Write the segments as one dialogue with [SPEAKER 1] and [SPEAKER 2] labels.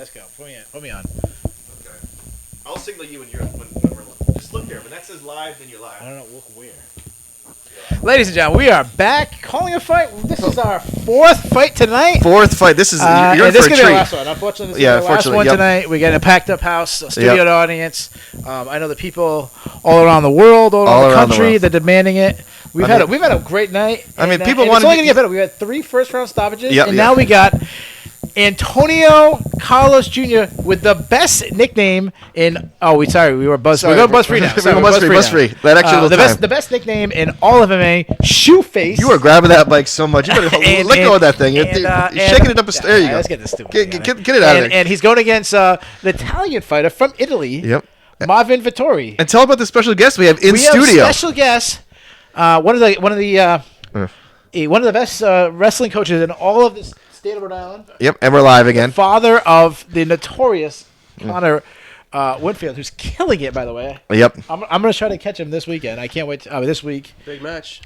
[SPEAKER 1] let's go. Put me on.
[SPEAKER 2] Okay. I'll signal you when we're live. Just look there. When that says live, then you're live.
[SPEAKER 1] I don't know. Look where. Ladies and gentlemen, we are back calling a fight. This is our fourth fight tonight.
[SPEAKER 2] Fourth fight. This is you're in
[SPEAKER 1] this
[SPEAKER 2] for a
[SPEAKER 1] is gonna be
[SPEAKER 2] treat.
[SPEAKER 1] the last one. Unfortunately, this is the last one tonight. We got a packed up house, a studio audience. I know the people all around the world, all around the country, they're demanding it. We've had a great night.
[SPEAKER 2] I mean, people want
[SPEAKER 1] to. It's only gonna get better. We had 3 first-round stoppages,
[SPEAKER 2] and
[SPEAKER 1] now we got Antonio Carlos Jr. with the best nickname in. Oh, we were Buzz. We're going Buzz-free now.
[SPEAKER 2] Buzz-free. That actually
[SPEAKER 1] the best nickname in all of MMA, Shoeface.
[SPEAKER 2] You were grabbing that mic so much. You better let go of that thing. You're shaking it up. There you go.
[SPEAKER 1] Let's get this stupid.
[SPEAKER 2] Get it out of there.
[SPEAKER 1] And he's going against the Italian fighter from Italy.
[SPEAKER 2] Yep.
[SPEAKER 1] Marvin Vittori.
[SPEAKER 2] And tell about the special guest we have in studio.
[SPEAKER 1] We have a special guest. One of the best wrestling coaches in all of this state of Rhode Island.
[SPEAKER 2] Yep, and we're live again.
[SPEAKER 1] Father of the notorious Connor Winfield, who's killing it, by the way.
[SPEAKER 2] Yep.
[SPEAKER 1] I'm going to try to catch him this weekend. I can't wait. This week.
[SPEAKER 3] Big match.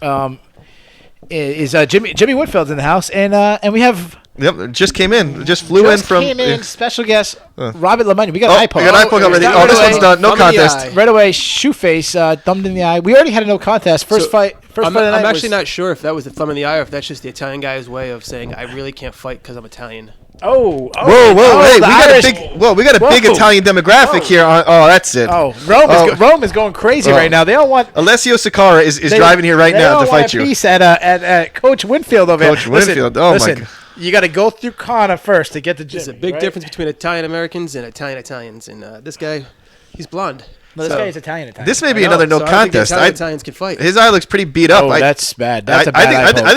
[SPEAKER 1] Is Jimmy Whitfield's in the house, and we have.
[SPEAKER 2] Yep, just came in. Just flew in from.
[SPEAKER 1] Special guest, Robert Lamagna. We got an eye poke.
[SPEAKER 2] We got an eye poke already. Oh, this one's done. No contest.
[SPEAKER 1] Right away, Shoeface, thumbed in the eye. We already had a no contest. First fight of the night.
[SPEAKER 3] I'm actually not sure if that was the thumb in the eye or if that's just the Italian guy's way of saying, I really can't fight because I'm Italian.
[SPEAKER 1] Whoa!
[SPEAKER 2] Hey, we got a big Italian demographic here. That's it.
[SPEAKER 1] Rome is going crazy right now. They don't want
[SPEAKER 2] Alessio Sakara is driving here right now to fight you.
[SPEAKER 1] They don't want a piece at Coach Winfield over
[SPEAKER 2] Coach Winfield.
[SPEAKER 1] Listen, my God. You got to go through Connor first to get to Jimmy.
[SPEAKER 3] There's a big difference between Italian Americans and Italians, and this guy, he's blonde.
[SPEAKER 1] No, this guy is Italian.
[SPEAKER 2] This may be another no contest.
[SPEAKER 3] Italians can fight.
[SPEAKER 2] His eye looks pretty beat up.
[SPEAKER 1] Oh, that's bad. That's a bad
[SPEAKER 2] I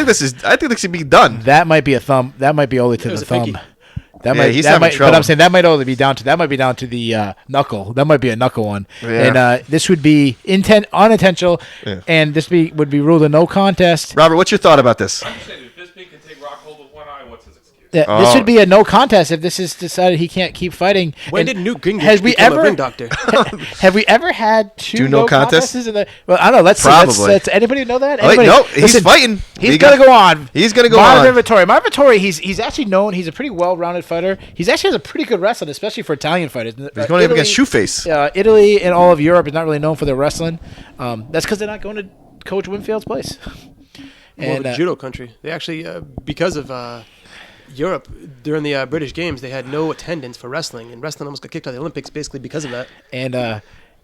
[SPEAKER 2] think this should be done.
[SPEAKER 1] That might be a thumb. That might be only to the thumb.
[SPEAKER 2] He's having trouble.
[SPEAKER 1] But I'm saying that might only be down to the knuckle. That might be a knuckle one. Yeah. And this would be unintentional, and this would be ruled a no contest.
[SPEAKER 2] Robert, what's your thought about this?
[SPEAKER 1] This would be a no contest if this is decided he can't keep fighting.
[SPEAKER 3] When did Newt Gingrich become a ring doctor?
[SPEAKER 1] Have we ever had two
[SPEAKER 2] no contests?
[SPEAKER 1] Well, I don't know. Let's see. Let's anybody know that? No,
[SPEAKER 2] he's fighting.
[SPEAKER 1] He's going to go on.
[SPEAKER 2] He's going to go on.
[SPEAKER 1] Marvin Vittori, he's actually known. He's a pretty well-rounded fighter. He's actually has a pretty good wrestling, especially for Italian fighters.
[SPEAKER 2] He's going up against Shoeface.
[SPEAKER 1] Italy and all of Europe is not really known for their wrestling. That's because they're not going to Coach Winfield's place.
[SPEAKER 3] More of a judo country. They actually, because of Europe, during the British Games, they had no attendance for wrestling, and wrestling almost got kicked out of the Olympics basically because of that.
[SPEAKER 1] And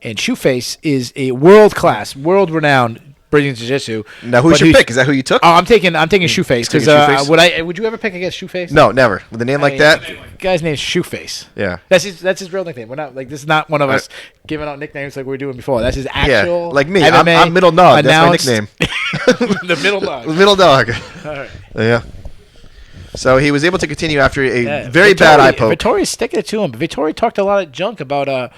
[SPEAKER 1] Shoeface is a world-class, world-renowned Brazilian Jiu-Jitsu.
[SPEAKER 2] Now, who's your pick? Is that who you took?
[SPEAKER 1] Oh, I'm taking Shoeface because would you ever pick against Shoeface?
[SPEAKER 2] No, never. With a name like that,
[SPEAKER 1] guy's name is Shoeface.
[SPEAKER 2] Yeah,
[SPEAKER 1] that's his real nickname. We're not this is not one of us giving out nicknames like we were doing before. That's his actual.
[SPEAKER 2] Like me,
[SPEAKER 1] MMA
[SPEAKER 2] I'm Middle Dog. That's my nickname.
[SPEAKER 1] The Middle Dog.
[SPEAKER 2] Middle Dog.
[SPEAKER 1] All right.
[SPEAKER 2] Yeah. So he was able to continue after a very bad eye poke.
[SPEAKER 1] Vittori's sticking it to him. Vittori talked a lot of junk about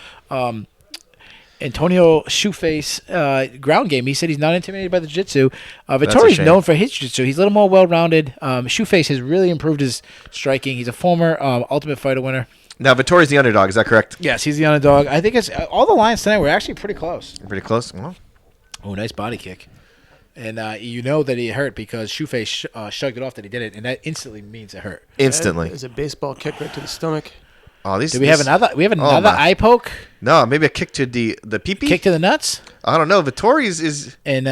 [SPEAKER 1] Antonio Shoeface ground game. He said he's not intimidated by the jiu-jitsu. Vittori's known for his jiu-jitsu. He's a little more well-rounded. Shoeface has really improved his striking. He's a former Ultimate Fighter winner.
[SPEAKER 2] Now, Vittori's the underdog. Is that correct?
[SPEAKER 1] Yes, he's the underdog. I think it's all the lines tonight were actually pretty close.
[SPEAKER 2] Pretty close? Well.
[SPEAKER 1] Oh, nice body kick. And you know that he hurt because Shoeface shrugged it off that he did it, and that instantly means it hurt.
[SPEAKER 2] Instantly.
[SPEAKER 3] There's a baseball kick right to the stomach.
[SPEAKER 2] Oh,
[SPEAKER 1] Do we have another? We have another eye poke.
[SPEAKER 2] No, maybe a kick to the pee-pee.
[SPEAKER 1] Kick to the nuts.
[SPEAKER 2] I don't know. Vittori's is.
[SPEAKER 1] And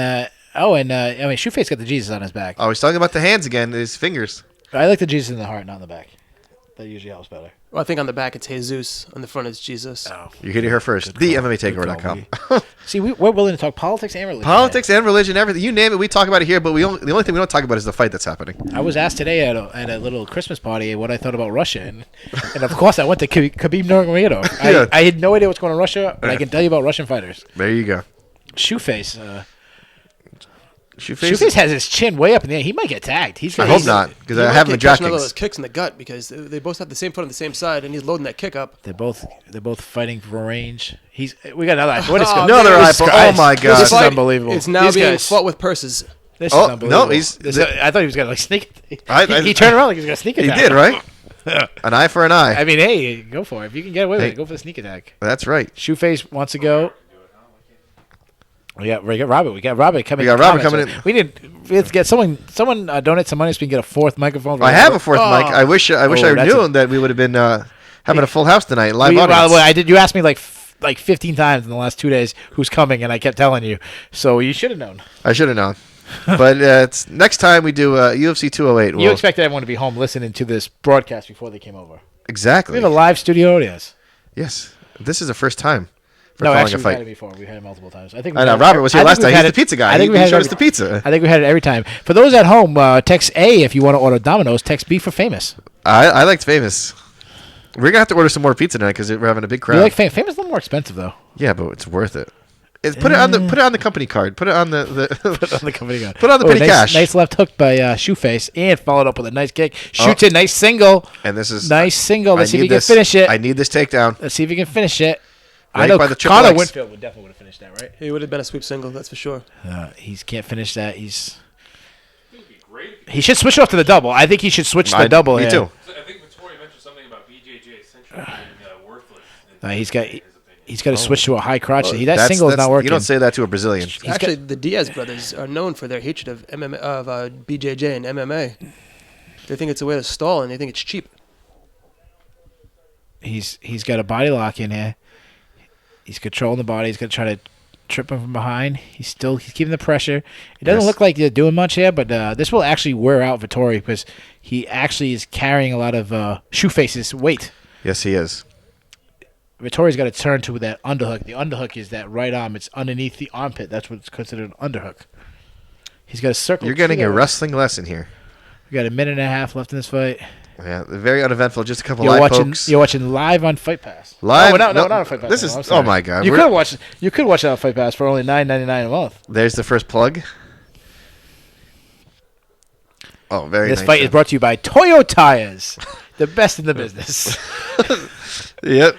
[SPEAKER 1] Shoeface got the Jesus on his back.
[SPEAKER 2] Oh, he's talking about the hands again. His fingers.
[SPEAKER 1] I like the Jesus in the heart, not in the back. That usually helps better.
[SPEAKER 3] Well, I think on the back it's Jesus. On the front it's Jesus.
[SPEAKER 2] Oh. You heard it here first. The MMATakeover.com.
[SPEAKER 1] See, we're willing to talk politics and religion.
[SPEAKER 2] Politics and religion, everything. You name it, we talk about it here, but the only thing we don't talk about is the fight that's happening.
[SPEAKER 1] I was asked today at a little Christmas party what I thought about Russia. And of course, I went to Khabib Nurmagomedov. I had no idea what's going on in Russia, but I can tell you about Russian fighters.
[SPEAKER 2] There you go.
[SPEAKER 1] Shoeface. Shoeface has his chin way up in the air. He might get tagged.
[SPEAKER 2] I hope not, because I have him in DraftKings.
[SPEAKER 3] Another of those kicks in the gut because they both have the same foot on the same side, and he's loading that kick up.
[SPEAKER 1] They're both fighting for range. We got another eye. What is
[SPEAKER 2] another eye? Oh my God!
[SPEAKER 1] This is unbelievable.
[SPEAKER 3] It's now being fought with purses.
[SPEAKER 1] This is unbelievable.
[SPEAKER 2] No,
[SPEAKER 1] I thought he was gonna sneak it. He turned around like he was gonna sneak it.
[SPEAKER 2] He did, right? An eye for an eye.
[SPEAKER 1] I mean, hey, go for it. If you can get away with it, go for the sneak attack.
[SPEAKER 2] That's right.
[SPEAKER 1] Shoeface wants to go. We got Robert. We got Robert coming.
[SPEAKER 2] in.
[SPEAKER 1] Let's get someone donate some money so we can get a fourth microphone.
[SPEAKER 2] I have a fourth mic. I wish I knew that we would have been having a full house tonight. Live
[SPEAKER 1] By
[SPEAKER 2] audience.
[SPEAKER 1] the way, I did. You asked me like 15 times in the last 2 days who's coming, and I kept telling you. So you should have known.
[SPEAKER 2] I should have known. But it's next time we do UFC 208.
[SPEAKER 1] You expected everyone to be home listening to this broadcast before they came over.
[SPEAKER 2] Exactly.
[SPEAKER 1] We have a live studio audience.
[SPEAKER 2] Yes. This is the first time for
[SPEAKER 1] No,
[SPEAKER 2] calling
[SPEAKER 1] actually,
[SPEAKER 2] a fight.
[SPEAKER 1] we've had it before. We had it multiple times. I think.
[SPEAKER 2] I know. Robert was here last time. He's the pizza guy. He showed us the pizza.
[SPEAKER 1] I think we had it every time. For those at home, text A if you want to order Domino's. Text B for Famous.
[SPEAKER 2] I liked Famous. We're gonna have to order some more pizza tonight because we're having a big crowd.
[SPEAKER 1] You like Famous? Famous is a little more expensive though.
[SPEAKER 2] Yeah, but it's worth it. Put it on the company card. Put it on the
[SPEAKER 1] Put it on the company card.
[SPEAKER 2] Put it on the petty cash.
[SPEAKER 1] Nice left hook by Shoeface, and followed up with a nice kick. Shoots it, nice single.
[SPEAKER 2] And this is
[SPEAKER 1] nice single. Let's see if he can
[SPEAKER 2] this.
[SPEAKER 1] finish it.
[SPEAKER 2] I need this takedown.
[SPEAKER 1] Let's see if he can finish it.
[SPEAKER 2] Right
[SPEAKER 1] I know
[SPEAKER 2] by the
[SPEAKER 1] Connor
[SPEAKER 2] X.
[SPEAKER 1] Winfield would definitely have finished that, right?
[SPEAKER 3] He would have been a sweep single, that's for sure.
[SPEAKER 1] He can't finish that. He should switch it off to the double. I think he should switch to the double.
[SPEAKER 2] Me too.
[SPEAKER 4] I think Vittori mentioned something about BJJ essentially being worthless.
[SPEAKER 1] He's got to switch to a high crotch. That single is not working.
[SPEAKER 2] You don't say that to a Brazilian.
[SPEAKER 3] Actually, the Diaz brothers are known for their hatred of BJJ and MMA. They think it's a way to stall, and they think it's cheap.
[SPEAKER 1] He's got a body lock in here. He's controlling the body. He's going to try to trip him from behind. He's keeping the pressure. It doesn't look like they're doing much here, but this will actually wear out Vittori because he actually is carrying a lot of Shoeface's weight.
[SPEAKER 2] Yes, he is.
[SPEAKER 1] Vittori's got to turn to that underhook. The underhook is that right arm. It's underneath the armpit. That's what's considered an underhook. He's got a circle.
[SPEAKER 2] You're getting a wrestling lesson here.
[SPEAKER 1] We got a minute and a half left in this fight.
[SPEAKER 2] Yeah, very uneventful. Just a couple live pokes.
[SPEAKER 1] You're watching live on Fight Pass.
[SPEAKER 2] Live?
[SPEAKER 1] No, not on Fight Pass.
[SPEAKER 2] This is. Oh my God.
[SPEAKER 1] You could watch it on Fight Pass for only $9.99 a month.
[SPEAKER 2] There's the first plug. Oh, very nice.
[SPEAKER 1] This fight is brought to you by Toyo Tires, the best in the business.
[SPEAKER 2] Yep.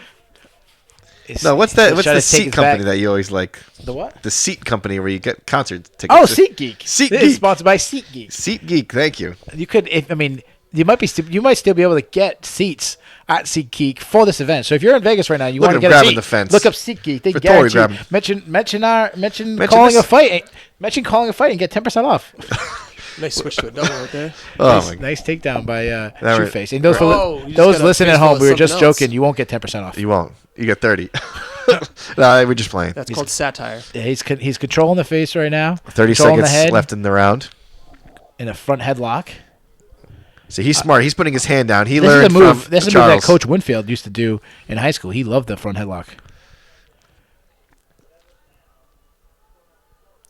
[SPEAKER 2] No, what's that? What's the seat company that you always like?
[SPEAKER 1] The what?
[SPEAKER 2] The seat company where you get concert tickets.
[SPEAKER 1] Oh, SeatGeek.
[SPEAKER 2] SeatGeek.
[SPEAKER 1] This is sponsored by SeatGeek.
[SPEAKER 2] SeatGeek. Thank you.
[SPEAKER 1] You could, you might still be able to get seats at SeatGeek for this event. So if you're in Vegas right now, you want to get a seat.
[SPEAKER 2] The fence.
[SPEAKER 1] Look up SeatGeek. They guarantee. Mention calling a fight. Mention calling a fight and get 10% off.
[SPEAKER 3] Nice switch to a double right there.
[SPEAKER 1] Nice takedown by Shoeface. And those listening at home, we were just joking. You won't get 10% off.
[SPEAKER 2] You won't. You get 30. No, we're just playing.
[SPEAKER 3] That's called satire.
[SPEAKER 1] Yeah, he's controlling the face right now.
[SPEAKER 2] 30 seconds left in the round.
[SPEAKER 1] In a front headlock.
[SPEAKER 2] See, he's smart. He's putting his hand down. This
[SPEAKER 1] is a move that Coach Winfield used to do in high school. He loved the front headlock.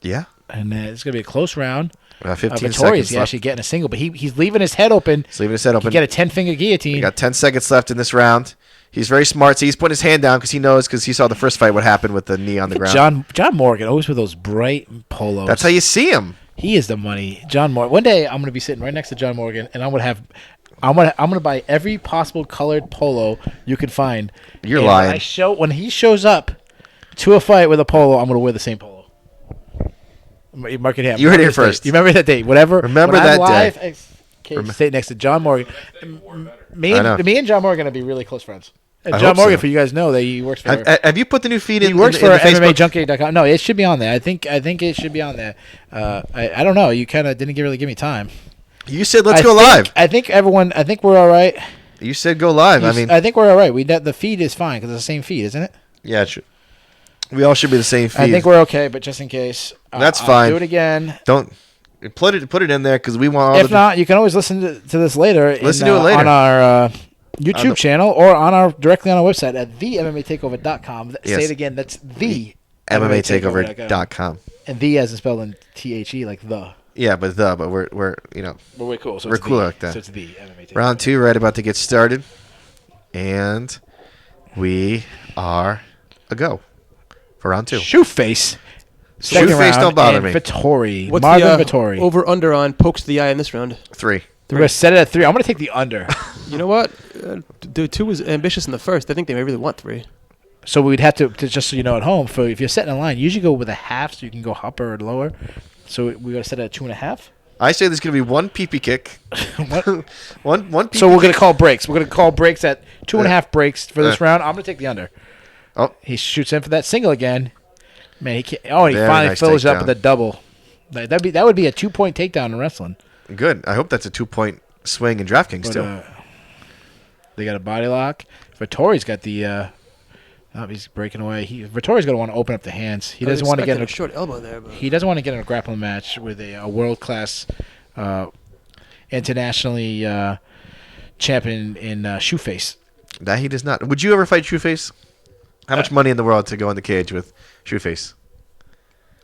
[SPEAKER 2] Yeah.
[SPEAKER 1] And it's going to be a close round.
[SPEAKER 2] 15 seconds
[SPEAKER 1] left. Actually getting a single, but he's leaving his head open.
[SPEAKER 2] He's leaving his head open.
[SPEAKER 1] He get a 10-finger guillotine.
[SPEAKER 2] We got 10 seconds left in this round. He's very smart. So he's putting his hand down because he knows, because he saw the first fight what happened with the knee on the ground.
[SPEAKER 1] John Morgan, always with those bright polos.
[SPEAKER 2] That's how you see him.
[SPEAKER 1] He is the money. John Morgan. One day I'm going to be sitting right next to John Morgan, and I'm going to buy every possible colored polo you can find.
[SPEAKER 2] You're lying.
[SPEAKER 1] When he shows up to a fight with a polo, I'm going to wear the same polo. Mark it here.
[SPEAKER 2] You heard it here first.
[SPEAKER 1] You remember that date? Whatever.
[SPEAKER 2] Remember that day.
[SPEAKER 1] Okay, sit next to John Morgan. Me and John Morgan are going to be really close friends. And John Morgan, for you guys know that he works for.
[SPEAKER 2] Have you put the new feed in?
[SPEAKER 1] He works for MMAJunkie.com. No, it should be on there. I think it should be on there. I don't know. You kind of didn't really give me time.
[SPEAKER 2] You said let's go live.
[SPEAKER 1] I think we're all right.
[SPEAKER 2] You said go live.
[SPEAKER 1] I think we're all right. The feed is fine because it's the same feed, isn't it?
[SPEAKER 2] Yeah, it should. We all should be the same feed.
[SPEAKER 1] I think we're okay, but just in case,
[SPEAKER 2] that's fine.
[SPEAKER 1] Do it again.
[SPEAKER 2] Don't put it in there because we want.
[SPEAKER 1] If not, you can always listen to this later.
[SPEAKER 2] Listen to it later
[SPEAKER 1] on our YouTube channel or directly on our website at themmmatakeover.com. Say it again. That's the
[SPEAKER 2] MMAtakeover.com.
[SPEAKER 1] And the as in spelled in THE, like the.
[SPEAKER 2] Yeah, but we're
[SPEAKER 1] We're way cool. So
[SPEAKER 2] we're cool like that.
[SPEAKER 1] So it's the MMA Takeover.
[SPEAKER 2] Round 2 right about to get started, and we are a go for round 2.
[SPEAKER 1] Shoeface.
[SPEAKER 2] Shoeface don't bother me.
[SPEAKER 1] Vittori.
[SPEAKER 3] What's
[SPEAKER 1] Marvin
[SPEAKER 3] the
[SPEAKER 1] Vittori.
[SPEAKER 3] over under on pokes to the eye in this round?
[SPEAKER 2] 3.
[SPEAKER 1] We're going to set it at 3. I'm going to take the under.
[SPEAKER 3] You know what? The 2 was ambitious in the first. I think they may really want 3.
[SPEAKER 1] So we'd have to just so you know at home, if you're setting a line, you usually go with a half so you can go upper or lower. So we're going to set it at 2.5.
[SPEAKER 2] I say there's going to be one pee-pee kick. one pee-pee
[SPEAKER 1] So we're going to call breaks. We're going to call breaks at 2.5 breaks for this round. I'm going to take the under.
[SPEAKER 2] Oh.
[SPEAKER 1] He shoots in for that single again. Man, he can't. Oh, he finally
[SPEAKER 2] nice
[SPEAKER 1] fills up
[SPEAKER 2] takedown.
[SPEAKER 1] with a double. That would be a 2-point takedown in wrestling.
[SPEAKER 2] Good. I hope that's a 2-point swing in DraftKings too.
[SPEAKER 1] They got a body lock. Vittori's got the. He's breaking away. Vittori's going to want to open up the hands. He doesn't want to get in
[SPEAKER 3] a short elbow there. But.
[SPEAKER 1] He doesn't want to get in a grappling match with a world class, internationally champion in Shoeface.
[SPEAKER 2] That he does not. Would you ever fight Shoeface? How much money in the world to go in the cage with Shoeface?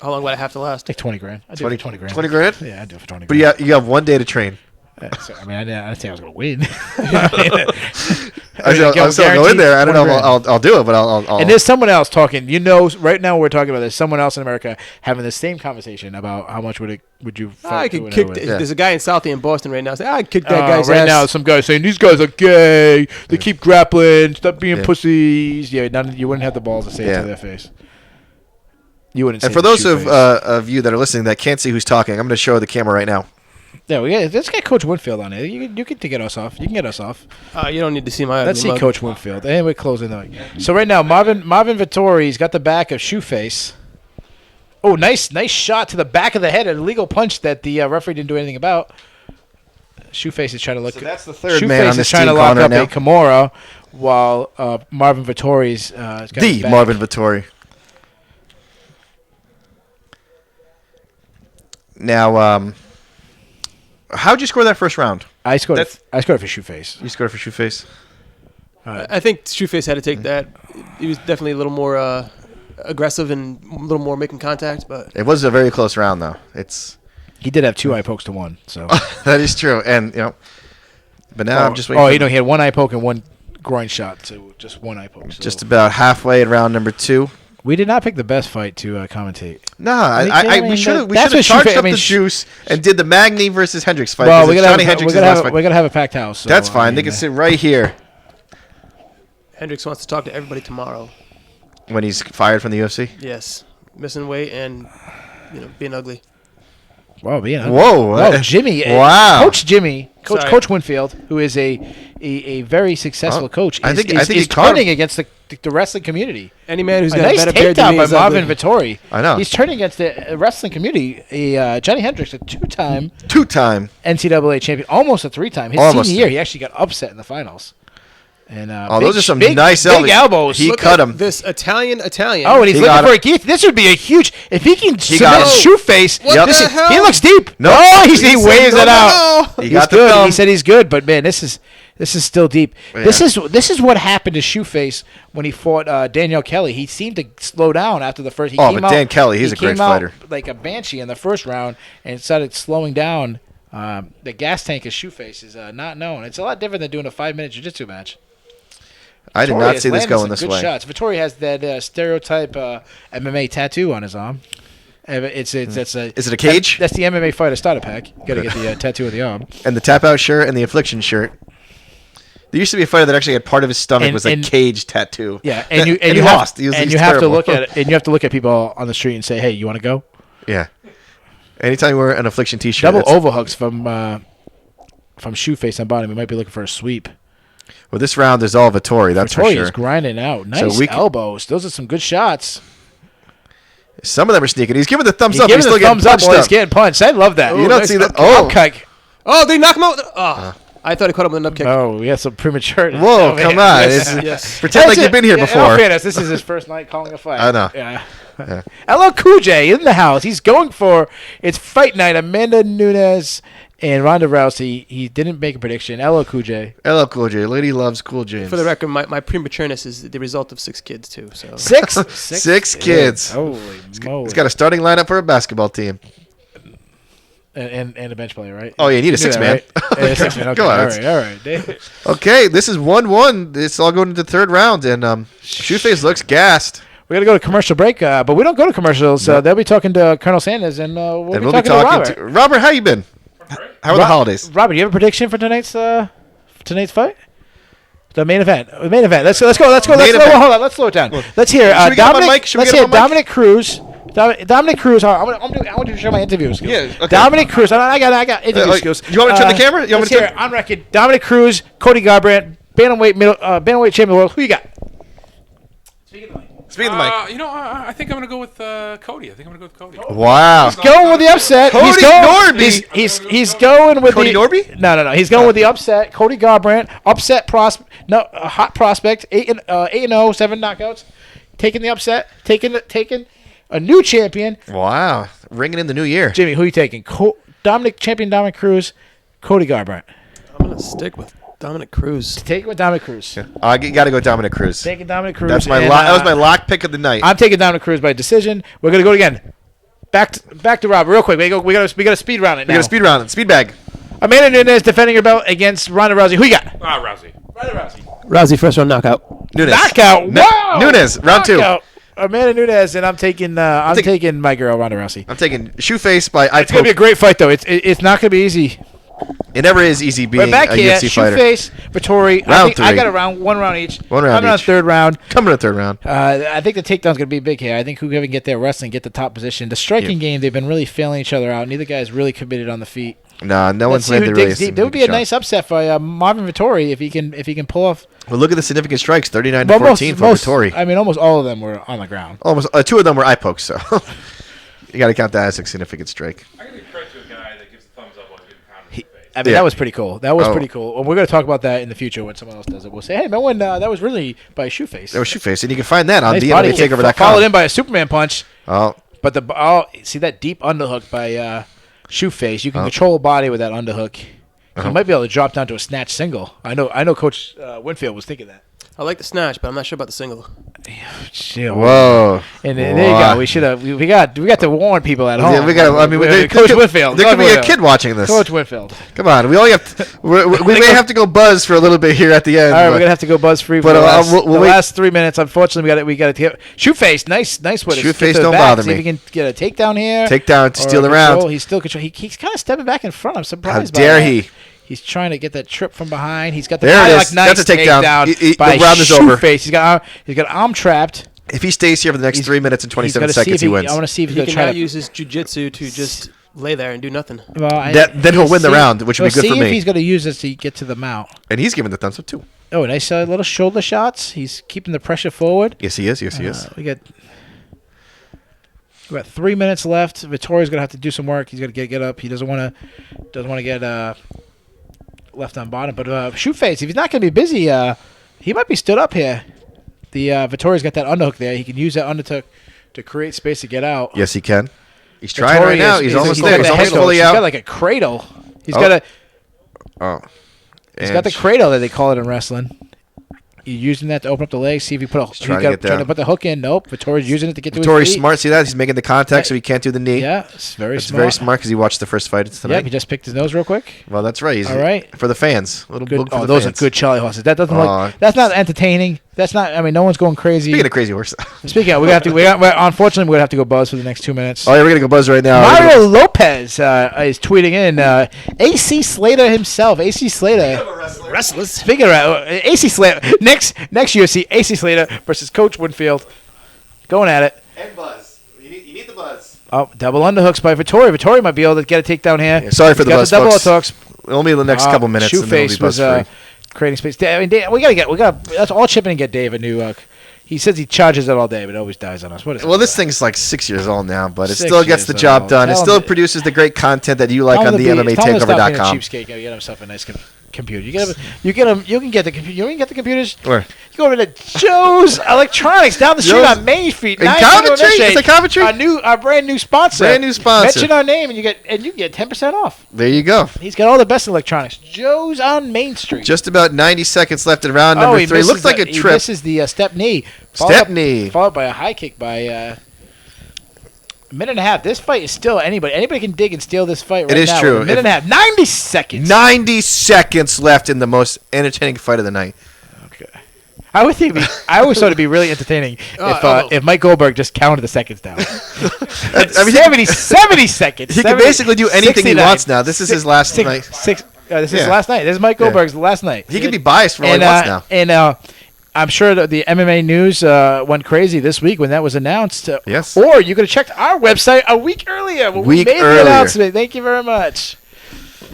[SPEAKER 3] How long would I have to last?
[SPEAKER 1] Like 20 grand. I do 20 grand.
[SPEAKER 2] 20 grand?
[SPEAKER 1] Yeah, I do it for 20 grand.
[SPEAKER 2] But yeah, you have 1 day to train.
[SPEAKER 1] So, I mean, I didn't say I was going to win.
[SPEAKER 2] I'll still go in there. I don't know if I'll do it, but I'll.
[SPEAKER 1] And there's someone else talking. Right now we're talking about there's someone else in America having the same conversation about how much would you fight?
[SPEAKER 3] I could kick. There's a guy in Southie in Boston right now saying, "I kick that guy's
[SPEAKER 1] right
[SPEAKER 3] ass."
[SPEAKER 1] Now, some guys saying these guys are gay. They keep grappling. Stop being pussies. Yeah, you wouldn't have the balls to say it to their face. You wouldn't.
[SPEAKER 2] And for those of you that are listening that can't see who's talking, I'm going to show the camera right now.
[SPEAKER 1] Yeah, let's get Coach Winfield on it. You can get us off. You can get us off.
[SPEAKER 3] You don't need to see my.
[SPEAKER 1] Let's see Coach Winfield. And we're closing though. So right now, Marvin Vittori's got the back of Shoeface. Oh, nice shot to the back of the head. An illegal punch that the referee didn't do anything about. Shoeface is trying to look.
[SPEAKER 2] So that's the third man on this team
[SPEAKER 1] trying to lock up
[SPEAKER 2] now.
[SPEAKER 1] a Kimura, while Marvin Vittori's got
[SPEAKER 2] the Marvin Vittori. Now, how'd you score that first round?
[SPEAKER 1] I scored it for Shoeface.
[SPEAKER 2] You scored for Shoeface?
[SPEAKER 3] I think Shoeface had to take that. He was definitely a little more aggressive and a little more making contact. But
[SPEAKER 2] it was a very close round, though.
[SPEAKER 1] He did have 2 eye pokes to 1. So
[SPEAKER 2] that is true. And, but now I'm just waiting.
[SPEAKER 1] He had 1 eye poke and 1 groin shot. So just 1 eye poke. So.
[SPEAKER 2] Just about halfway in round number 2.
[SPEAKER 1] We did not pick the best fight to commentate.
[SPEAKER 2] Nah, we should have charged up the juice and did the Magny versus Hendricks fight.
[SPEAKER 1] Well, we're gonna have a packed house. So,
[SPEAKER 2] that's fine. They can sit right here.
[SPEAKER 3] Hendricks wants to talk to everybody tomorrow.
[SPEAKER 2] When he's fired from the UFC.
[SPEAKER 3] Yes, missing weight and being ugly.
[SPEAKER 1] Whoa, being ugly.
[SPEAKER 2] Whoa,
[SPEAKER 1] Jimmy.
[SPEAKER 2] Wow,
[SPEAKER 1] Coach Winfield, who is a very successful coach.
[SPEAKER 2] I think
[SPEAKER 1] he's turning against the wrestling community.
[SPEAKER 3] Any man who's got
[SPEAKER 1] nice
[SPEAKER 3] a better beard than me
[SPEAKER 1] by
[SPEAKER 3] is
[SPEAKER 1] Marvin
[SPEAKER 3] ugly.
[SPEAKER 1] Vittori.
[SPEAKER 2] I know.
[SPEAKER 1] He's turning against the wrestling community. Johnny Hendricks, a two-time NCAA champion, almost a 3-time. His senior year, he actually got upset in the finals. And
[SPEAKER 2] those are some nice
[SPEAKER 1] big elbows.
[SPEAKER 2] He cut him.
[SPEAKER 3] This Italian.
[SPEAKER 1] Oh, and he's looking for a key. This would be a huge. If he can submit Shoeface, he looks deep.
[SPEAKER 2] No,
[SPEAKER 1] he waves it out.
[SPEAKER 2] He
[SPEAKER 1] he's good. He said he's good, but man, this is still deep.
[SPEAKER 2] Yeah.
[SPEAKER 1] This is what happened to Shoeface when he fought Daniel Kelly. He seemed to slow down after the first.
[SPEAKER 2] Dan Kelly, he's a great fighter.
[SPEAKER 1] Like a banshee in the first round, and started slowing down. The gas tank of Shoeface is not known. It's a lot different than doing a 5-minute jiu-jitsu match.
[SPEAKER 2] I did not see this going this way.
[SPEAKER 1] Shots. Vittori has that stereotype MMA tattoo on his arm. Is it
[SPEAKER 2] a cage?
[SPEAKER 1] That's the MMA fighter starter pack. You got to get the tattoo of the arm.
[SPEAKER 2] And the tap out shirt and the affliction shirt. There used to be a fighter that actually had part of his stomach was a cage tattoo.
[SPEAKER 1] Yeah,
[SPEAKER 2] and he lost.
[SPEAKER 1] You have to look at people on the street and say, "Hey, you want to go?"
[SPEAKER 2] Yeah. Anytime you wear an affliction T-shirt,
[SPEAKER 1] double overhooks from Shoeface on bottom. We might be looking for a sweep.
[SPEAKER 2] Well, this round is all Vittori. That's for sure.
[SPEAKER 1] Is grinding out. Nice elbows. Those are some good shots.
[SPEAKER 2] Some of them are sneaking. He's giving the thumbs up.
[SPEAKER 1] He's getting punched while he's getting punched. I love that.
[SPEAKER 2] You don't see that.
[SPEAKER 3] Oh, did he knock him out? I thought he caught him with a nub kick.
[SPEAKER 1] Oh, we got some premature.
[SPEAKER 2] Whoa, come on.
[SPEAKER 3] Yes.
[SPEAKER 2] Pretend like you've been here before.
[SPEAKER 1] Fairness, this is his first night calling a fight.
[SPEAKER 2] I know.
[SPEAKER 1] Yeah. Hello, Cool in the house. He's going for it's fight night. Amanda Nunes and Ronda Rousey. He didn't make a prediction. Hello, Cool J.
[SPEAKER 2] Hello, Cool J. Lady loves Cool James.
[SPEAKER 3] For the record, my prematureness is the result of 6 kids, too. So
[SPEAKER 2] 6 kids.
[SPEAKER 1] Holy moly.
[SPEAKER 2] He's got a starting lineup for a basketball team.
[SPEAKER 1] And a bench player, right?
[SPEAKER 2] Oh, yeah, you need a 6-man.
[SPEAKER 1] Right? 6-man. Okay.
[SPEAKER 2] Go on.
[SPEAKER 1] All right.
[SPEAKER 2] Okay, this is 1-1. It's all going into the third round, and Shoeface looks gassed.
[SPEAKER 1] We got to go to commercial break, but we don't go to commercials. They'll be talking to Colonel Sanders, and we'll be talking to Robert.
[SPEAKER 2] Robert, how you been? How are the holidays?
[SPEAKER 1] Robert, do you have a prediction for tonight's fight? The main event. Let's go. Hold on. Let's slow it down. Let's hear Dominic Cruz. Dominic Cruz. I want to show my interview skills.
[SPEAKER 2] Yeah, okay.
[SPEAKER 1] Dominic Cruz. I got interview skills.
[SPEAKER 2] You want me to turn the camera?
[SPEAKER 1] Let's hear it on record. Dominic Cruz, Cody Garbrandt, bantamweight champion of the world. Who you got?
[SPEAKER 2] Speaking of the mic.
[SPEAKER 4] I think I'm going to go with Cody.
[SPEAKER 2] Wow.
[SPEAKER 1] He's going with the upset.
[SPEAKER 2] Cody Norby.
[SPEAKER 1] He's going with
[SPEAKER 2] Cody Norby?
[SPEAKER 1] No. He's going with the upset. Cody Garbrandt, upset prospect. No, a hot prospect. 8-0, 7 knockouts. Taking the upset. Taking a new champion.
[SPEAKER 2] Wow. Ringing in the new year.
[SPEAKER 1] Jimmy, who are you taking? Dominic Cruz, Cody Garbrandt.
[SPEAKER 3] I'm going to stick with Dominic Cruz.
[SPEAKER 1] Take it with Dominic Cruz.
[SPEAKER 2] I got to go Dominic Cruz.
[SPEAKER 1] Taking Dominic Cruz.
[SPEAKER 2] That's that was my lock pick of the night.
[SPEAKER 1] I'm taking Dominic Cruz by decision. We're gonna go again. Back to Rob real quick. We gotta speed round it now.
[SPEAKER 2] We got to speed round it. Speed bag.
[SPEAKER 1] Amanda Nunes defending her belt against Ronda Rousey. Who you got?
[SPEAKER 4] Rousey.
[SPEAKER 1] Ronda Rousey.
[SPEAKER 3] Rousey first round knockout.
[SPEAKER 2] Nunes.
[SPEAKER 1] Knockout. Wow.
[SPEAKER 2] Nunes. Round 2.
[SPEAKER 1] Amanda Nunes, and I'm taking my girl Ronda Rousey.
[SPEAKER 2] I'm taking Shoeface by
[SPEAKER 1] It's gonna be a great fight though. It's not gonna be easy.
[SPEAKER 2] It never is easy being
[SPEAKER 1] We're back
[SPEAKER 2] a
[SPEAKER 1] here.
[SPEAKER 2] UFC fighter.
[SPEAKER 1] Shoeface, Vittori.
[SPEAKER 2] Round 3.
[SPEAKER 1] I got one round each.
[SPEAKER 2] One round
[SPEAKER 1] I'm on
[SPEAKER 2] each.
[SPEAKER 1] third round.
[SPEAKER 2] Coming to third round.
[SPEAKER 1] I think the takedown's going to be big here. I think whoever can get their wrestling, get the top position. The striking game, they've been really failing each other out. Neither guy's really committed on the feet.
[SPEAKER 2] No
[SPEAKER 1] Let's
[SPEAKER 2] one's
[SPEAKER 1] see who
[SPEAKER 2] landed really.
[SPEAKER 1] digs deep. There would be a nice upset for Marvin Vittori if he can pull off.
[SPEAKER 2] Well, look at the significant strikes. 39-14 for Vittori.
[SPEAKER 1] I mean, almost all of them were on the ground.
[SPEAKER 2] Almost 2 of them were eye pokes, so you got to count that as a significant strike.
[SPEAKER 4] I give credit to a guy that gives the thumbs up while getting pounded in the face.
[SPEAKER 1] I mean, that was pretty cool. Pretty cool. And we're going to talk about that in the future when someone else does it. We'll say, hey, remember when that was really by Shoeface?
[SPEAKER 2] That was Shoeface, and you can find that on
[SPEAKER 1] nice body kick,
[SPEAKER 2] DMATakeover.com.
[SPEAKER 1] followed in by a Superman punch.
[SPEAKER 2] Oh.
[SPEAKER 1] But see that deep underhook by Shoeface. You can control a body with that underhook. He might be able to drop down to a snatch single. I know Coach Winfield was thinking that.
[SPEAKER 3] I like the snatch, but I'm not sure about the single.
[SPEAKER 2] Whoa!
[SPEAKER 1] And there you go. We should have. We got to warn people at home.
[SPEAKER 2] Yeah, we got. I mean,
[SPEAKER 1] Coach Winfield.
[SPEAKER 2] There could be a kid watching this.
[SPEAKER 1] Coach Winfield.
[SPEAKER 2] Come on, we only have. We may have to go buzz for a little bit here at the end.
[SPEAKER 1] All right, we're gonna have to go buzz free for
[SPEAKER 2] but,
[SPEAKER 1] the last 3 minutes. Unfortunately, we got to get Shoeface. Nice with it.
[SPEAKER 2] Shoeface, don't bother me.
[SPEAKER 1] See if he can get a takedown here.
[SPEAKER 2] Takedown to steal the round.
[SPEAKER 1] He's still control. He's kind of stepping back in front. I'm surprised.
[SPEAKER 2] How dare he?
[SPEAKER 1] He's trying to get that trip from behind. He's got the
[SPEAKER 2] nice
[SPEAKER 1] That's a takedown.
[SPEAKER 2] The round is over.
[SPEAKER 1] He's got arm trapped.
[SPEAKER 2] If he stays here for the next 3 minutes and 27 seconds, he wins.
[SPEAKER 1] I want to see if he's going to
[SPEAKER 3] try
[SPEAKER 1] try
[SPEAKER 3] to use his jiu-jitsu to just lay there and do nothing.
[SPEAKER 1] Well,
[SPEAKER 2] then he'll win the round, which would be good for me.
[SPEAKER 1] See if he's going to use this to get to the mount.
[SPEAKER 2] And he's giving the thumbs up too.
[SPEAKER 1] Oh, nice little shoulder shots. He's keeping the pressure forward.
[SPEAKER 2] Yes, he is. Yes, he is.
[SPEAKER 1] We got 3 minutes left. Vittori's going to have to do some work. He's going to get up. He doesn't want to get left on bottom. But Shoeface, if he's not going to be busy, he might be stood up here. The Vittori's got that underhook there. He can use that underhook to create space to get out.
[SPEAKER 2] Yes, he can. He's trying right now. He's almost there. He's almost fully out.
[SPEAKER 1] He's got like a cradle. He's got the cradle that they call it in wrestling. You're using that to open up the legs. See if you trying to put the hook in. Nope. Vittori's using it to get to his feet.
[SPEAKER 2] Vittori's smart. See that? He's making the contact so he can't do the knee.
[SPEAKER 1] Yeah, it's very smart.
[SPEAKER 2] It's very smart because he watched the first fight tonight.
[SPEAKER 1] Yeah, he just picked his nose real quick.
[SPEAKER 2] Well, that's right.
[SPEAKER 1] All right.
[SPEAKER 2] For the fans. A little
[SPEAKER 1] good.
[SPEAKER 2] Book for the
[SPEAKER 1] those
[SPEAKER 2] fans.
[SPEAKER 1] are good Charlie horses. That doesn't look. That's not entertaining. That's not. I mean, no one's going crazy.
[SPEAKER 2] Speaking of crazy horse.
[SPEAKER 1] Speaking of, unfortunately, we're gonna have to go buzz for the next 2 minutes.
[SPEAKER 2] Oh yeah, we're gonna go buzz right now.
[SPEAKER 1] Mario Lopez is tweeting in. AC Slater himself. AC Slater.
[SPEAKER 3] Restless.
[SPEAKER 1] Speaking of AC Slater, next UFC, AC Slater versus Coach Winfield, going at it.
[SPEAKER 2] And buzz. You need the buzz.
[SPEAKER 1] Oh, double underhooks by Vittori. Vittori might be able to get a takedown here.
[SPEAKER 2] Yeah, sorry for the buzz,
[SPEAKER 1] double
[SPEAKER 2] folks.
[SPEAKER 1] underhooks.
[SPEAKER 2] Only the next couple minutes.
[SPEAKER 1] Shoeface was creating space. I mean, we got. Let's all chip in and get Dave a new. He says he charges it all day, but it always dies on us. What is
[SPEAKER 2] well, this thing's like 6 years old now, but it
[SPEAKER 1] 6
[SPEAKER 2] still gets the job done. It still produces the great content that you like on the MMATakeover.com.
[SPEAKER 1] Cheapskate, you get himself a nice computer. You can get the computer. You can get the computers.
[SPEAKER 2] Where?
[SPEAKER 1] You go over to Joe's Electronics down the street on Main Street.
[SPEAKER 2] In Coventry? It's a Coventry?
[SPEAKER 1] Our brand new sponsor. Mention our name and you can get 10% off.
[SPEAKER 2] There you go.
[SPEAKER 1] He's got all the best electronics. Joe's on Main Street.
[SPEAKER 2] Just about 90 seconds left in round number 3. Looks like a trip.
[SPEAKER 1] This is the step knee. Followed by a high kick by a minute and a half. This fight is still anybody can dig and steal this fight right now.
[SPEAKER 2] It is true.
[SPEAKER 1] A minute and a half. 90 seconds.
[SPEAKER 2] 90 seconds left in the most entertaining fight of the night.
[SPEAKER 1] Okay. I always thought it'd be really entertaining if Mike Goldberg just counted the seconds down. 70 seconds.
[SPEAKER 2] He can basically do anything he wants now. This is his last night.
[SPEAKER 1] This is his last night. This is Mike Goldberg's last night.
[SPEAKER 2] He can be biased for all he wants now.
[SPEAKER 1] And I'm sure that the MMA news went crazy this week when that was announced.
[SPEAKER 2] Yes.
[SPEAKER 1] Or you could have checked our website a week earlier when we made the announcement. Thank you very much.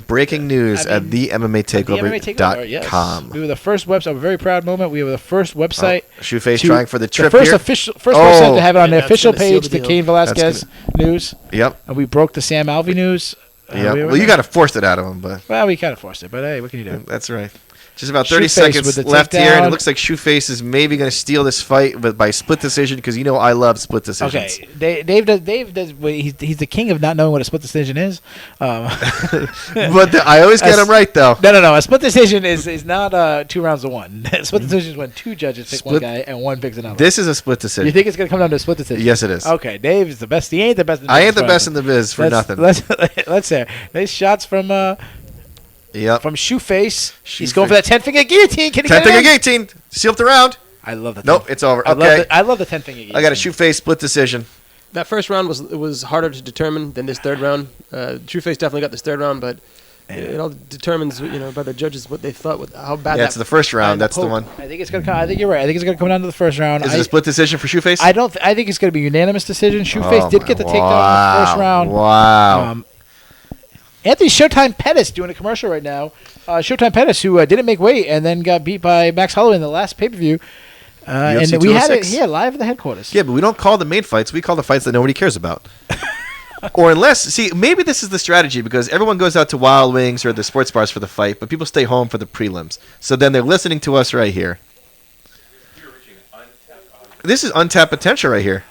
[SPEAKER 2] breaking news at
[SPEAKER 1] TheMMATakeover.com. Yes. We were the first website. A very proud moment. We were the first website.
[SPEAKER 2] Shoeface trying for the trip
[SPEAKER 1] first
[SPEAKER 2] here.
[SPEAKER 1] First website to have it on the official page, the
[SPEAKER 3] deal.
[SPEAKER 1] Cain Velasquez news.
[SPEAKER 2] Yep.
[SPEAKER 1] And we broke the Sam Alvey news.
[SPEAKER 2] Yeah. Well, you got to force it out of him, but.
[SPEAKER 1] Well, we kind of forced it, but hey, what can you do?
[SPEAKER 2] That's right. Just about 30
[SPEAKER 1] Shoeface
[SPEAKER 2] seconds left here, and it
[SPEAKER 1] takedown.
[SPEAKER 2] looks like Shoeface is maybe going to steal this fight by split decision because I love split decisions.
[SPEAKER 1] Okay, Dave does. He's the king of not knowing what a split decision is.
[SPEAKER 2] But I always get him right, though.
[SPEAKER 1] No. A split decision is not 2 rounds to 1. A split decision is when 2 judges pick one guy and 1 picks another.
[SPEAKER 2] This is a split decision.
[SPEAKER 1] You think it's going to come down to a split decision?
[SPEAKER 2] Yes, it is.
[SPEAKER 1] Okay, Dave is the best. He ain't the best.
[SPEAKER 2] I ain't the best in the biz for nothing.
[SPEAKER 1] Let's say nice shots from Shoeface. He's going for that 10-finger guillotine. Can he get it
[SPEAKER 2] 10-finger
[SPEAKER 1] in?
[SPEAKER 2] guillotine. Seal up the round.
[SPEAKER 1] I love that.
[SPEAKER 2] Nope, it's over.
[SPEAKER 1] I
[SPEAKER 2] Okay.
[SPEAKER 1] love the 10-finger guillotine.
[SPEAKER 2] I got a Shoeface split decision.
[SPEAKER 3] That first round was harder to determine than this third round. Trueface definitely got this third round, but it all determines, by the judges what they thought, how bad.
[SPEAKER 2] Yeah, it's the first round. That's the one.
[SPEAKER 1] I think it's gonna. I think you're right. I think it's gonna come down to the first round.
[SPEAKER 2] Is it a split decision for Shoeface?
[SPEAKER 1] I don't. I think it's gonna be unanimous decision. Shoeface did get the takedown in the first round.
[SPEAKER 2] Wow.
[SPEAKER 1] Anthony Showtime Pettis doing a commercial right now. Showtime Pettis, who didn't make weight and then got beat by Max Holloway in the last pay-per-view. And we had it here live at the headquarters.
[SPEAKER 2] Yeah, but we don't call the main fights. We call the fights that nobody cares about. Or maybe this is the strategy because everyone goes out to Wild Wings or the sports bars for the fight, but people stay home for the prelims. So then they're listening to us right here. This is untapped potential right here.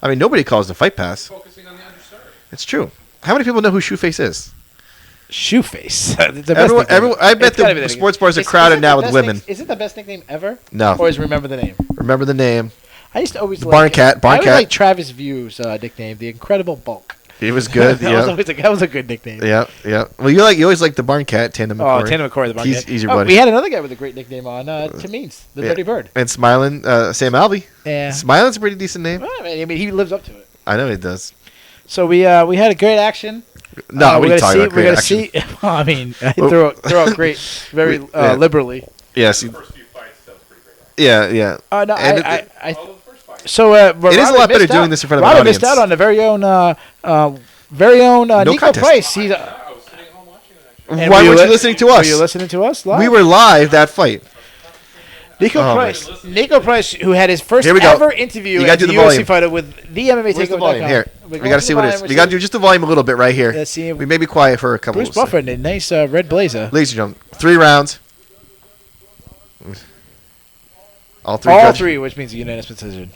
[SPEAKER 2] I mean, nobody calls the Fight Pass.
[SPEAKER 4] Focusing on the underserved.
[SPEAKER 2] It's true. How many people know who Shoeface is?
[SPEAKER 1] Shoeface.
[SPEAKER 2] I bet the sports bars are crowded now with women.
[SPEAKER 1] Is it the best nickname ever?
[SPEAKER 2] No.
[SPEAKER 1] Or is Remember the Name?
[SPEAKER 2] Remember the name.
[SPEAKER 1] I used to always
[SPEAKER 2] Barn Cat.
[SPEAKER 1] I always like Travis View's nickname, the Incredible Bulk.
[SPEAKER 2] He was good.
[SPEAKER 1] that was a good nickname.
[SPEAKER 2] Yeah. Well, you always like the Barn Cat, Tandem McCoy.
[SPEAKER 1] Oh, Tandem McCoy, the Barn Cat.
[SPEAKER 2] He's your buddy.
[SPEAKER 1] We had another guy with a great nickname on Tamines, the Dirty Bird.
[SPEAKER 2] And Smiling, Sam Alvey.
[SPEAKER 1] Yeah.
[SPEAKER 2] Smiling's a pretty decent name.
[SPEAKER 1] Well, I mean, he lives up to it.
[SPEAKER 2] I know he does.
[SPEAKER 1] So we had a great action.
[SPEAKER 2] No, what are you talking about? Great action.
[SPEAKER 1] Well, I mean, I throw out great very liberally.
[SPEAKER 2] Yes.
[SPEAKER 4] The first few fights, that was pretty great.
[SPEAKER 2] Yeah.
[SPEAKER 1] No,
[SPEAKER 4] All the first fights.
[SPEAKER 1] So
[SPEAKER 2] it is a lot better doing this in front of an audience.
[SPEAKER 1] missed out on the very own Nico
[SPEAKER 2] contest.
[SPEAKER 1] Price. He's.
[SPEAKER 4] I was sitting home watching it, actually.
[SPEAKER 2] Why weren't you listening to us?
[SPEAKER 1] Were you listening to us live?
[SPEAKER 2] We were live that fight.
[SPEAKER 1] Nico Price, who had his first
[SPEAKER 2] Here we go.
[SPEAKER 1] ever interview
[SPEAKER 2] You gotta
[SPEAKER 1] as
[SPEAKER 2] do
[SPEAKER 1] a
[SPEAKER 2] the
[SPEAKER 1] UFC
[SPEAKER 2] volume.
[SPEAKER 1] fighter with the MMA
[SPEAKER 2] Where's the
[SPEAKER 1] Takeover.
[SPEAKER 2] volume? Here. We got to see what it is. We got to do just the volume a little bit right here.
[SPEAKER 1] Let's see.
[SPEAKER 2] We may be quiet for a couple
[SPEAKER 1] Bruce
[SPEAKER 2] of
[SPEAKER 1] Buffer in a nice red blazer.
[SPEAKER 2] Ladies and gentlemen, 3 rounds. All three.
[SPEAKER 1] All 3, which means a unanimous decision.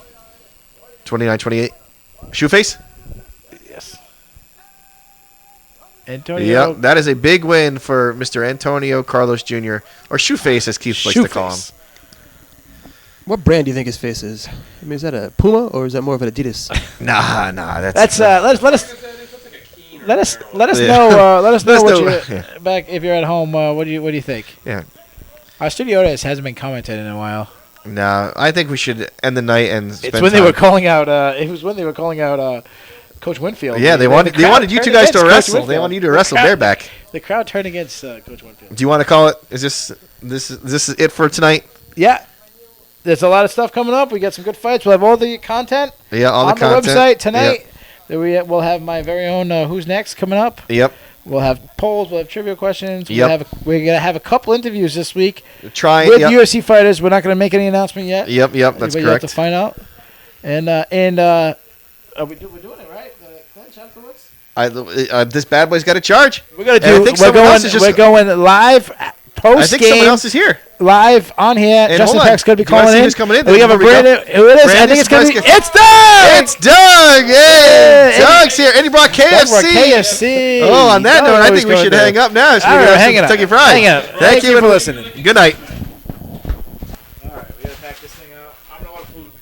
[SPEAKER 2] 29-28. Shoeface?
[SPEAKER 1] Yes. Antonio.
[SPEAKER 2] Yep, that is a big win for Mr. Antonio Carlos Jr. or Shoeface, as Keith likes to call him.
[SPEAKER 3] What brand do you think his face is? I mean, is that a Puma or is that more of an Adidas?
[SPEAKER 2] Nah,
[SPEAKER 1] That's let us know what you back if you're at home. What do you think?
[SPEAKER 2] Yeah.
[SPEAKER 1] Our studio audience hasn't been commented in a while.
[SPEAKER 2] No, I think we should end the night and spend
[SPEAKER 1] It's when
[SPEAKER 2] time.
[SPEAKER 1] they were calling out. It was when they were calling out Coach Winfield.
[SPEAKER 2] Yeah, they wanted you two guys to wrestle. They wanted you to wrestle bareback.
[SPEAKER 1] The crowd turned against Coach Winfield.
[SPEAKER 2] Do you want to call it? Is this is it for tonight?
[SPEAKER 1] Yeah. There's a lot of stuff coming up. We got some good fights. We'll have all the content
[SPEAKER 2] Yeah, all
[SPEAKER 1] on
[SPEAKER 2] the content.
[SPEAKER 1] website tonight. Yep. We'll have my very own Who's Next coming up.
[SPEAKER 2] Yep.
[SPEAKER 1] We'll have polls. We'll have trivia questions.
[SPEAKER 2] Yep.
[SPEAKER 1] We're going to have a couple interviews this week with
[SPEAKER 2] Yep.
[SPEAKER 1] UFC fighters. We're not going to make any announcement yet.
[SPEAKER 2] Yep. That's
[SPEAKER 1] But you
[SPEAKER 2] correct.
[SPEAKER 1] have to find out. And we're doing it right? The clinch afterwards?
[SPEAKER 2] This bad boy's got a charge.
[SPEAKER 1] We're going to
[SPEAKER 2] And I
[SPEAKER 1] do.
[SPEAKER 2] think
[SPEAKER 1] We're
[SPEAKER 2] someone else is
[SPEAKER 1] going.
[SPEAKER 2] just-
[SPEAKER 1] We're going live post
[SPEAKER 2] I think someone
[SPEAKER 1] game.
[SPEAKER 2] else is here.
[SPEAKER 1] Live on here.
[SPEAKER 2] And
[SPEAKER 1] Justin
[SPEAKER 2] hold on.
[SPEAKER 1] Peck's going to be
[SPEAKER 2] Do you wanna
[SPEAKER 1] calling
[SPEAKER 2] see
[SPEAKER 1] in.
[SPEAKER 2] who's coming in?
[SPEAKER 1] And we have a
[SPEAKER 2] Before we
[SPEAKER 1] Brandon.
[SPEAKER 2] go?
[SPEAKER 1] Who it is? I
[SPEAKER 2] Brandon
[SPEAKER 1] think it's going to be.
[SPEAKER 2] Spice
[SPEAKER 1] It's Doug.
[SPEAKER 2] It's Doug. Hey,
[SPEAKER 1] Hey.
[SPEAKER 2] Doug's here. And he brought
[SPEAKER 1] Doug
[SPEAKER 2] KFC.
[SPEAKER 1] brought KFC.
[SPEAKER 2] Oh, on that
[SPEAKER 1] Doug
[SPEAKER 2] note, I
[SPEAKER 1] always
[SPEAKER 2] think we
[SPEAKER 1] going
[SPEAKER 2] should
[SPEAKER 1] there.
[SPEAKER 2] hang up now. So
[SPEAKER 1] All
[SPEAKER 2] we
[SPEAKER 1] right,
[SPEAKER 2] got some
[SPEAKER 1] hanging up.
[SPEAKER 2] Kentucky Fried.
[SPEAKER 1] Hang up.
[SPEAKER 2] Thank you
[SPEAKER 1] for listening.
[SPEAKER 2] Good night.
[SPEAKER 1] All right, we got to pack this thing out. I'm going to want food.